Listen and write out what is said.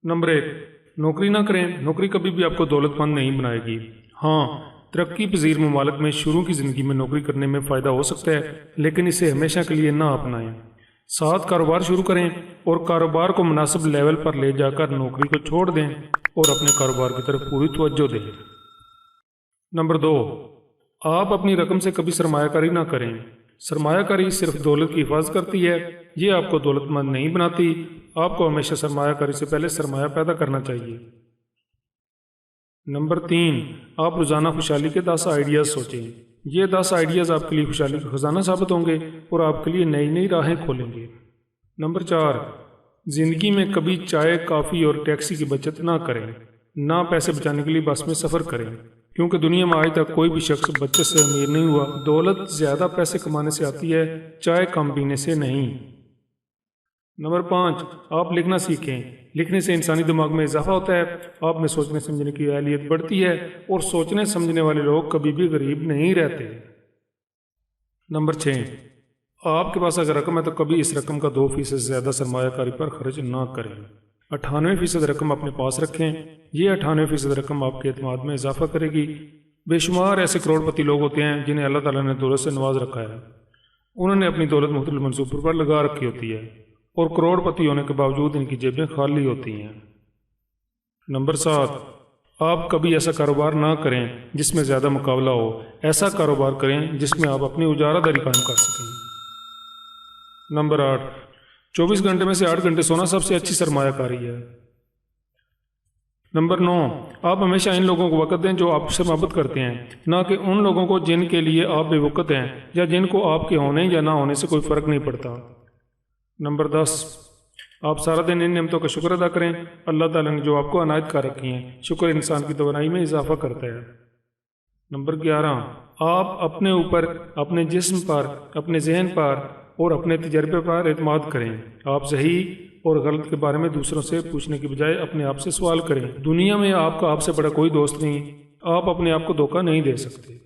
Number 1, नौकरी ना करें। नौकरी कभी भी आपको दौलतमंद नहीं बनाएगी। हाँ, तरक्की पजीर ममालिक में शुरू की ज़िंदगी में नौकरी करने में फ़ायदा हो सकता है, लेकिन इसे हमेशा के लिए ना अपनाएं। साथ कारोबार शुरू करें और कारोबार को मुनासिब लेवल पर ले जाकर नौकरी को छोड़ दें और अपने कारोबार की तरफ पूरी तवज्जो दें। नंबर 2, आप अपनी रकम से कभी सरमायाकारी ना करें। सरमायाकारी सिर्फ दौलत की हिफाजत करती है, ये आपको दौलतमंद नहीं बनाती। आपको हमेशा सरमायाकारी से पहले सरमाया पैदा करना चाहिए। नंबर 3, आप रोज़ाना खुशहाली के 10 आइडियाज़ सोचें। ये 10 आइडियाज़ आपके लिए खुशहाली का खजाना साबित होंगे और आपके लिए नई नई राहें खोलेंगे। नंबर 4, ज़िंदगी में कभी चाय, कॉफ़ी और टैक्सी की बचत ना करें। ना पैसे बचाने के लिए बस में सफ़र करें, क्योंकि दुनिया में आज तक कोई भी शख्स बचत से अमीर नहीं हुआ। दौलत ज़्यादा पैसे कमाने से आती है, चाय कम पीने से नहीं। नंबर 5, आप लिखना सीखें। लिखने से इंसानी दिमाग में इजाफा होता है, आप में सोचने समझने की अहलियत बढ़ती है और सोचने समझने वाले लोग कभी भी गरीब नहीं रहते। नंबर 6, आपके पास अगर रकम है तो कभी इस रकम का 2% से ज़्यादा सरमायाकारी पर खर्च ना करें। 98% रकम अपने पास रखें। ये 98% रकम आपके एतमाद में इजाफा करेगी। बेशुमार ऐसे करोड़पति लोग होते हैं जिन्हें अल्लाह ताला ने दौलत से नवाज रखा है। उन्होंने अपनी दौलत मुख्तलिफ मंसूबों पर लगा रखी होती है और करोड़पति होने के बावजूद इनकी जेबें खाली होती हैं। नंबर 7, आप कभी ऐसा कारोबार ना करें जिसमें ज़्यादा मुकाबला हो। ऐसा कारोबार करें जिसमें आप अपनी उजारादारी कायम कर सकें। नंबर 8, 24 घंटे में से 8 घंटे सोना सबसे अच्छी सरमायाकारी है। नंबर 9, आप हमेशा इन लोगों को वक़्त दें जो आपसे मोहब्बत करते हैं, ना कि उन लोगों को जिनके लिए आप बेवक़्त हैं या जिनको आपके होने या ना होने से कोई फ़र्क नहीं पड़ता। नंबर 10, आप सारा दिन इन नेमतों का शुक्र अदा करें अल्लाह ताला ने जो आपको अनायत कर रखी हैं। शुक्र इंसान की तवानाई में इजाफा करता है। नंबर 11, आप अपने ऊपर, अपने जिस्म पर, अपने जहन पर और अपने तजर्बे पर एतमाद करें। आप सही और गलत के बारे में दूसरों से पूछने की बजाय अपने आप से सवाल करें। दुनिया में आपका आपसे बड़ा कोई दोस्त नहीं। आप अपने आप को धोखा नहीं दे सकते।